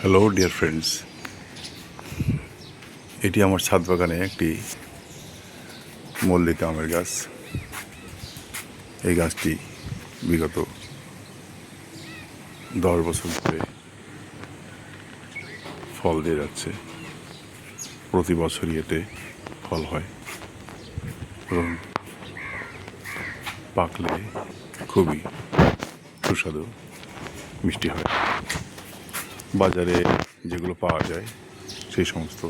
Hello dear friends, এটি আমার ছাদ বাগানে একটি মল্লিকা আমের গাছ। এই গাছটি বিগত 10 বছর ধরে ফল দিয়ে যাচ্ছে। প্রতি বছরই এতে ফল হয় এবং পাকলে খুবই সুস্বাদু মিষ্টি হয়। বাজারে যেগুলো পাওয়া যায় সেই সমস্ত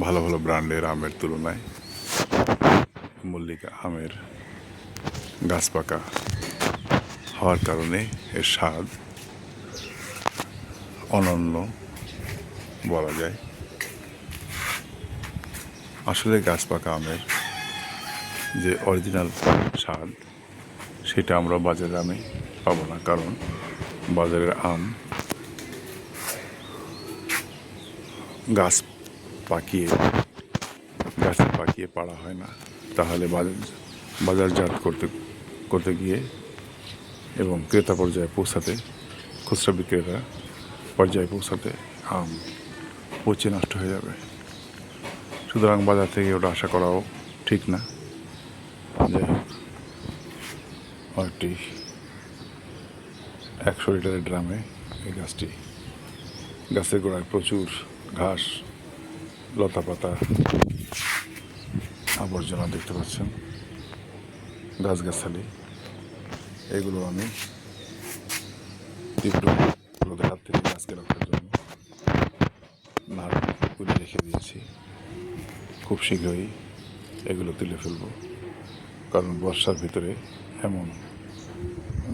ভালো ভালো ব্র্যান্ডের আমের তুলনায় মল্লিকা আমের গাছ পাকা হওয়ার কারণে এর স্বাদ অনন্য বলা যায়। আসলে গাছ পাকা আমের যে অরিজিনাল স্বাদ সেটা আমরা বাজারের আমে পাবো না, কারণ বাজারের আম গাছে পাকিয়ে পাড়া হয় না। তাহলে বাজারজাত করতে গিয়ে এবং ক্রেতা পর্যায়ে পৌঁছাতে, খুচরা বিক্রেতা পর্যায়ে পৌঁছাতে আম পচে নষ্ট হয়ে যাবে। সুতরাং বাজার থেকে ওটা আশা করাও ঠিক না। যাই হোক, একটি 100 লিটারের ড্রামে এই গাছের গোড়ায় প্রচুর ঘাস, লতাপাতা, আবর্জনা দেখতে পাচ্ছেন, গাছগাছালি। এগুলো আমি তীব্র রোদের হাত থেকে গাছকে রক্ষার জন্য নাড় করে রেখে দিয়েছি। খুব শীঘ্রই এগুলো তুলে ফেলব, কারণ বর্ষার ভিতরে এমন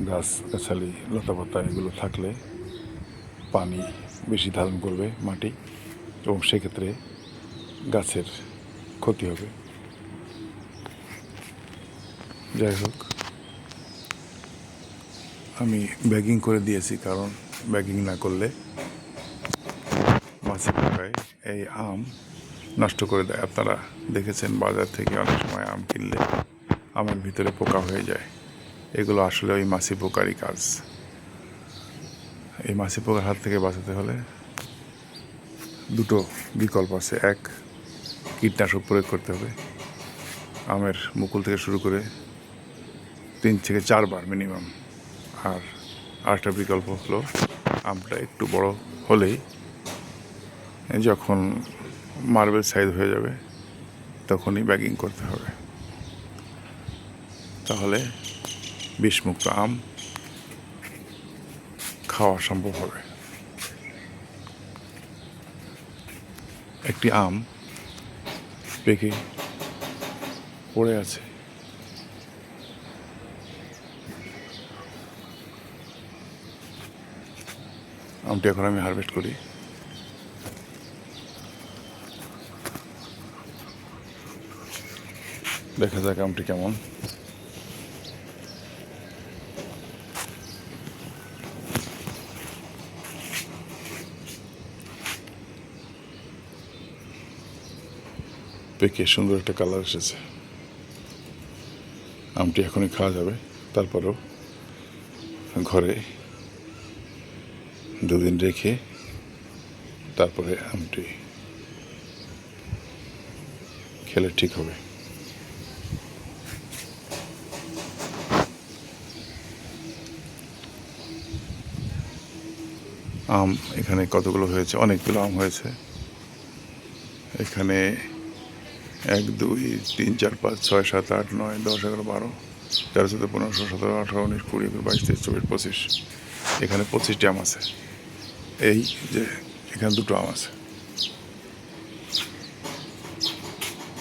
গাছগাছালি, লতাপাতা এগুলো থাকলে পানি বেশি ধারণ করবে মাটি, এবং সেক্ষেত্রে গাছের ক্ষতি হবে। যাই হোক, আমি ব্যাগিং করে দিয়েছি, কারণ ব্যাগিং না করলে মাছি পোকায় এই আম নষ্ট করে দেয়। আপনারা দেখেছেন বাজার থেকে অনেক সময় আম কিনলে আমের ভিতরে পোকা হয়ে যায়। এগুলো আসলে ওই মাছি পোকারই কাজ। এই মাছি পোকার হাত থেকে বাঁচাতে হলে দুটো বিকল্প আছে। এক, কীটনাশক প্রয়োগ করতে হবে। আমের মুকুল থেকে শুরু করে 3 থেকে 4 বার মিনিমাম। আর আরেকটা বিকল্প হলো, আমটা একটু বড় হলেই, যখন মার্বেল সাইজ হয়ে যাবে তখনই ব্যাগিং করতে হবে। তাহলে বিষমুক্ত আম খাওয়া সম্ভব হবে। একটি আম পেকে পড়ে আছে। আমটি এখন আমি হারভেস্ট করি। দেখা যাক আমটি কেমন। পেকে সুন্দর একটা কালার এসেছে। আমটি এখনই খাওয়া যাবে। তারপরও ঘরে 2 দিন রেখে তারপরে আমটি খেলে ঠিক হবে। আম এখানে কতগুলো হয়েছে? অনেকগুলো আম হয়েছে এখানে। 1, 2, 3, 4, 5, 6, 7, 8, 9, 10, 11, 12, 13, 14, 15, 16, 17, 18, 19, 20, 22, 23, 24, 25। এখানে 25টি আম আছে। এই যে এখানে 2টো আম আছে,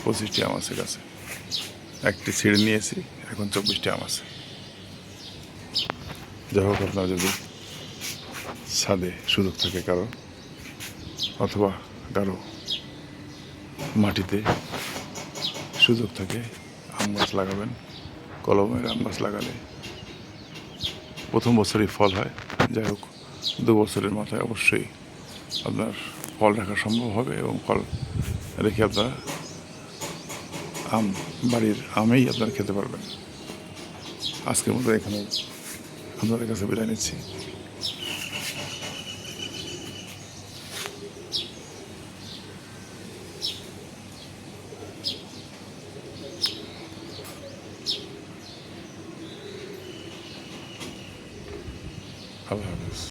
25টি আম আছে গাছে। একটি ছিঁড়ে নিয়েছি, এখন 24টি আম আছে। যাই হোক, আপনারা যদি ছাদে সুযোগ থাকে কারো, অথবা কারো মাটিতে সুযোগ থাকে, আম গাছ লাগাবেন। কলমের আম গাছ লাগালে প্রথম বছরই ফল হয়। যাই হোক, 2 বছরের মাথায় অবশ্যই আপনার ফল রাখা সম্ভব হবে, এবং ফল রেখে আপনারা বাড়ির আমেই আপনারা খেতে পারবেন। আজকের মতো এখানে আপনাদের কাছে বিদায় নিচ্ছি। আল্লাহ হাফেজ।